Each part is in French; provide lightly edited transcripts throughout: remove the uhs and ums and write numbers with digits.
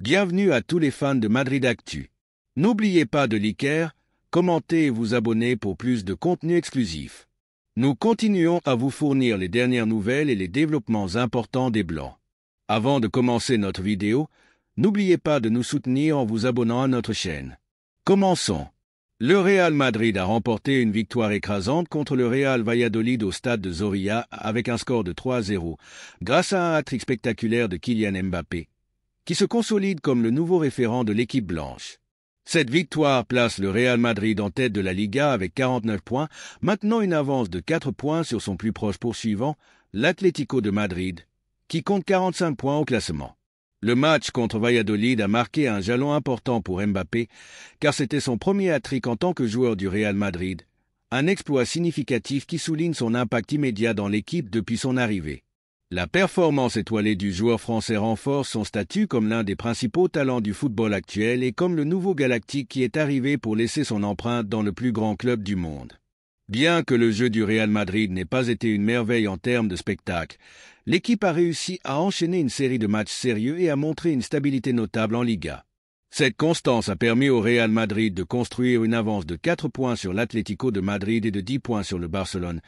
Bienvenue à tous les fans de Madrid Actu. N'oubliez pas de liker, commenter et vous abonner pour plus de contenu exclusif. Nous continuons à vous fournir les dernières nouvelles et les développements importants des Blancs. Avant de commencer notre vidéo, n'oubliez pas de nous soutenir en vous abonnant à notre chaîne. Commençons. Le Real Madrid a remporté une victoire écrasante contre le Real Valladolid au stade de Zorrilla avec un score de 3-0, grâce à un hat-trick spectaculaire de Kylian Mbappé, qui se consolide comme le nouveau référent de l'équipe blanche. Cette victoire place le Real Madrid en tête de la Liga avec 49 points, maintenant une avance de 4 points sur son plus proche poursuivant, l'Atlético de Madrid, qui compte 45 points au classement. Le match contre Valladolid a marqué un jalon important pour Mbappé, car c'était son premier hat-trick en tant que joueur du Real Madrid, un exploit significatif qui souligne son impact immédiat dans l'équipe depuis son arrivée. La performance étoilée du joueur français renforce son statut comme l'un des principaux talents du football actuel et comme le nouveau galactique qui est arrivé pour laisser son empreinte dans le plus grand club du monde. Bien que le jeu du Real Madrid n'ait pas été une merveille en termes de spectacle, l'équipe a réussi à enchaîner une série de matchs sérieux et à montrer une stabilité notable en Liga. Cette constance a permis au Real Madrid de construire une avance de 4 points sur l'Atlético de Madrid et de 10 points sur le Barcelone,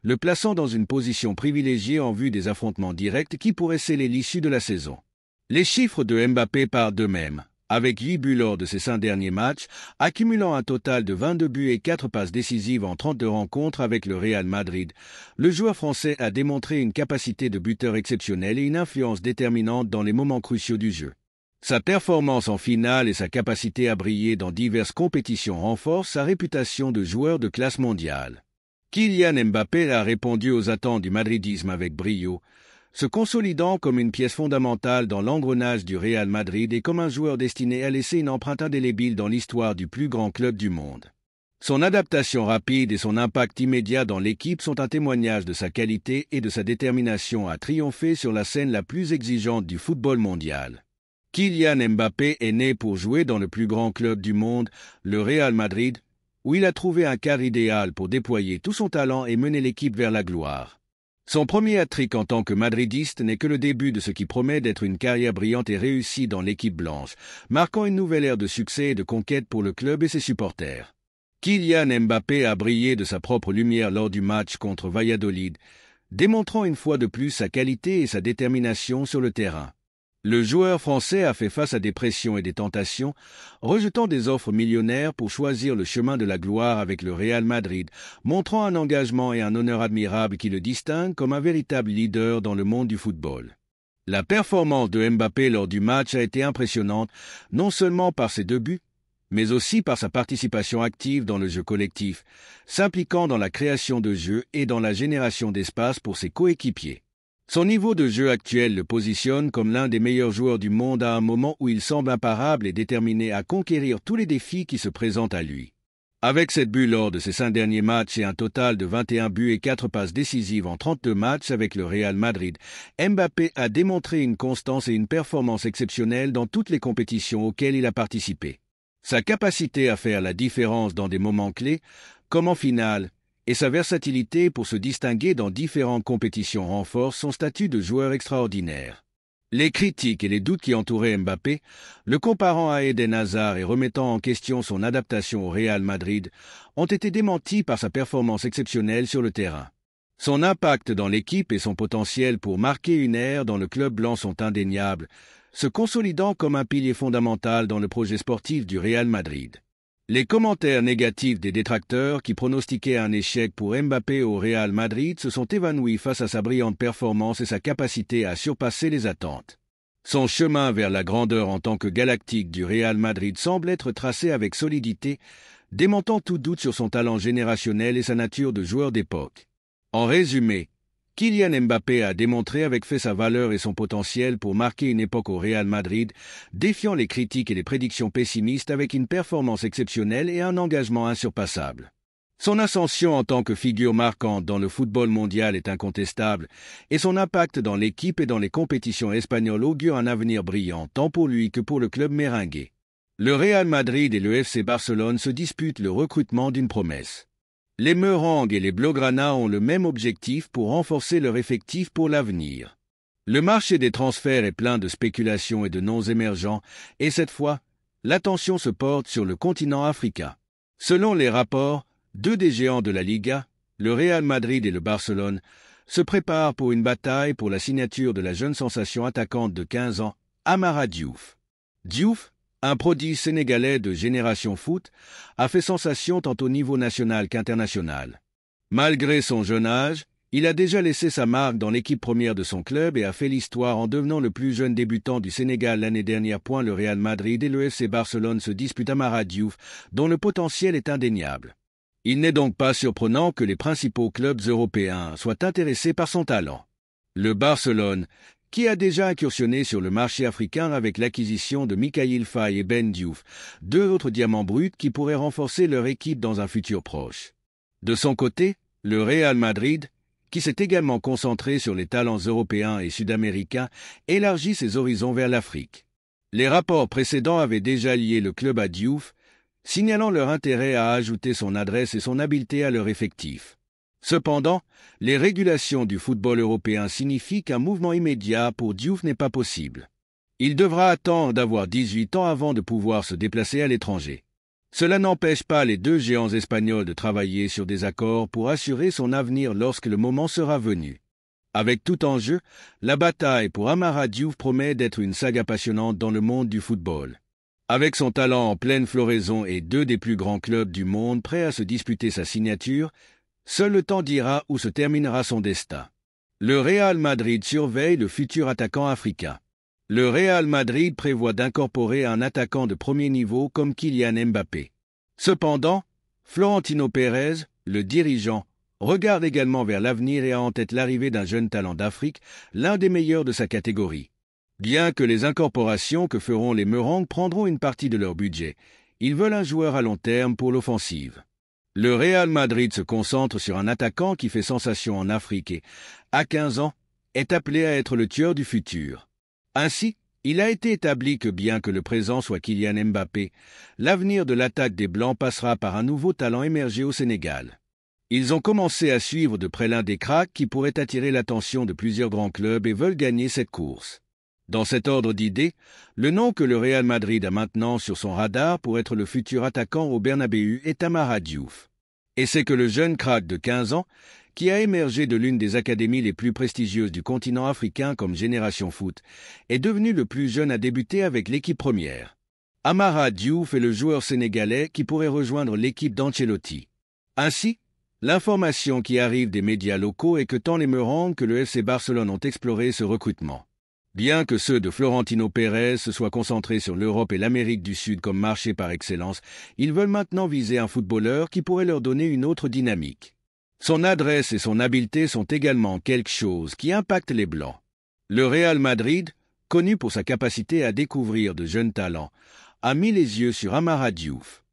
le plaçant dans une position privilégiée en vue des affrontements directs qui pourraient sceller l'issue de la saison. Les chiffres de Mbappé parlent d'eux-mêmes, avec 8 buts lors de ses 5 derniers matchs, accumulant un total de 22 buts et 4 passes décisives en 32 rencontres avec le Real Madrid. Le joueur français a démontré une capacité de buteur exceptionnelle et une influence déterminante dans les moments cruciaux du jeu. Sa performance en finale et sa capacité à briller dans diverses compétitions renforcent sa réputation de joueur de classe mondiale. Kylian Mbappé a répondu aux attentes du madridisme avec brio, se consolidant comme une pièce fondamentale dans l'engrenage du Real Madrid et comme un joueur destiné à laisser une empreinte indélébile dans l'histoire du plus grand club du monde. Son adaptation rapide et son impact immédiat dans l'équipe sont un témoignage de sa qualité et de sa détermination à triompher sur la scène la plus exigeante du football mondial. Kylian Mbappé est né pour jouer dans le plus grand club du monde, le Real Madrid, où il a trouvé un cadre idéal pour déployer tout son talent et mener l'équipe vers la gloire. Son premier hat-trick en tant que madridiste n'est que le début de ce qui promet d'être une carrière brillante et réussie dans l'équipe blanche, marquant une nouvelle ère de succès et de conquête pour le club et ses supporters. Kylian Mbappé a brillé de sa propre lumière lors du match contre Valladolid, démontrant une fois de plus sa qualité et sa détermination sur le terrain. Le joueur français a fait face à des pressions et des tentations, rejetant des offres millionnaires pour choisir le chemin de la gloire avec le Real Madrid, montrant un engagement et un honneur admirable qui le distinguent comme un véritable leader dans le monde du football. La performance de Mbappé lors du match a été impressionnante, non seulement par ses 2 buts, mais aussi par sa participation active dans le jeu collectif, s'impliquant dans la création de jeux et dans la génération d'espace pour ses coéquipiers. Son niveau de jeu actuel le positionne comme l'un des meilleurs joueurs du monde à un moment où il semble imparable et déterminé à conquérir tous les défis qui se présentent à lui. Avec 7 buts lors de ses 5 derniers matchs et un total de 21 buts et 4 passes décisives en 32 matchs avec le Real Madrid, Mbappé a démontré une constance et une performance exceptionnelles dans toutes les compétitions auxquelles il a participé. Sa capacité à faire la différence dans des moments clés, comme en finale, et sa versatilité pour se distinguer dans différentes compétitions renforcent son statut de joueur extraordinaire. Les critiques et les doutes qui entouraient Mbappé, le comparant à Eden Hazard et remettant en question son adaptation au Real Madrid, ont été démentis par sa performance exceptionnelle sur le terrain. Son impact dans l'équipe et son potentiel pour marquer une ère dans le club blanc sont indéniables, se consolidant comme un pilier fondamental dans le projet sportif du Real Madrid. Les commentaires négatifs des détracteurs qui pronostiquaient un échec pour Mbappé au Real Madrid se sont évanouis face à sa brillante performance et sa capacité à surpasser les attentes. Son chemin vers la grandeur en tant que galactique du Real Madrid semble être tracé avec solidité, démentant tout doute sur son talent générationnel et sa nature de joueur d'époque. En résumé, Kylian Mbappé a démontré avec fait sa valeur et son potentiel pour marquer une époque au Real Madrid, défiant les critiques et les prédictions pessimistes avec une performance exceptionnelle et un engagement insurpassable. Son ascension en tant que figure marquante dans le football mondial est incontestable, et son impact dans l'équipe et dans les compétitions espagnoles augure un avenir brillant tant pour lui que pour le club merengue. Le Real Madrid et le FC Barcelone se disputent le recrutement d'une promesse. Les Merengues et les Blaugrana ont le même objectif pour renforcer leur effectif pour l'avenir. Le marché des transferts est plein de spéculations et de noms émergents, et cette fois, l'attention se porte sur le continent africain. Selon les rapports, deux des géants de la Liga, le Real Madrid et le Barcelone, se préparent pour une bataille pour la signature de la jeune sensation attaquante de 15 ans, Amara Diouf. Diouf, un prodige sénégalais de Génération Foot, a fait sensation tant au niveau national qu'international. Malgré son jeune âge, il a déjà laissé sa marque dans l'équipe première de son club et a fait l'histoire en devenant le plus jeune débutant du Sénégal l'année dernière. Le Real Madrid et le FC Barcelone se disputent Amara Diouf, dont le potentiel est indéniable. Il n'est donc pas surprenant que les principaux clubs européens soient intéressés par son talent. Le Barcelone, qui a déjà incursionné sur le marché africain avec l'acquisition de Mikayil Faye et Ben Diouf, deux autres diamants bruts qui pourraient renforcer leur équipe dans un futur proche. De son côté, le Real Madrid, qui s'est également concentré sur les talents européens et sud-américains, élargit ses horizons vers l'Afrique. Les rapports précédents avaient déjà lié le club à Diouf, signalant leur intérêt à ajouter son adresse et son habileté à leur effectif. Cependant, les régulations du football européen signifient qu'un mouvement immédiat pour Diouf n'est pas possible. Il devra attendre d'avoir 18 ans avant de pouvoir se déplacer à l'étranger. Cela n'empêche pas les deux géants espagnols de travailler sur des accords pour assurer son avenir lorsque le moment sera venu. Avec tout en jeu, la bataille pour Amara Diouf promet d'être une saga passionnante dans le monde du football. Avec son talent en pleine floraison et deux des plus grands clubs du monde prêts à se disputer sa signature, seul le temps dira où se terminera son destin. Le Real Madrid surveille le futur attaquant africain. Le Real Madrid prévoit d'incorporer un attaquant de premier niveau comme Kylian Mbappé. Cependant, Florentino Pérez, le dirigeant, regarde également vers l'avenir et a en tête l'arrivée d'un jeune talent d'Afrique, l'un des meilleurs de sa catégorie. Bien que les incorporations que feront les Merengues prendront une partie de leur budget, ils veulent un joueur à long terme pour l'offensive. Le Real Madrid se concentre sur un attaquant qui fait sensation en Afrique et, à 15 ans, est appelé à être le tueur du futur. Ainsi, il a été établi que bien que le présent soit Kylian Mbappé, l'avenir de l'attaque des Blancs passera par un nouveau talent émergé au Sénégal. Ils ont commencé à suivre de près l'un des cracks qui pourrait attirer l'attention de plusieurs grands clubs et veulent gagner cette course. Dans cet ordre d'idées, le nom que le Real Madrid a maintenant sur son radar pour être le futur attaquant au Bernabéu est Amara Diouf. Et c'est que le jeune crack de 15 ans, qui a émergé de l'une des académies les plus prestigieuses du continent africain comme Génération Foot, est devenu le plus jeune à débuter avec l'équipe première. Amara Diouf est le joueur sénégalais qui pourrait rejoindre l'équipe d'Ancelotti. Ainsi, l'information qui arrive des médias locaux est que tant les Merengues que le FC Barcelone ont exploré ce recrutement. Bien que ceux de Florentino Pérez se soient concentrés sur l'Europe et l'Amérique du Sud comme marché par excellence, ils veulent maintenant viser un footballeur qui pourrait leur donner une autre dynamique. Son adresse et son habileté sont également quelque chose qui impacte les Blancs. Le Real Madrid, connu pour sa capacité à découvrir de jeunes talents, a mis les yeux sur Amara Diouf.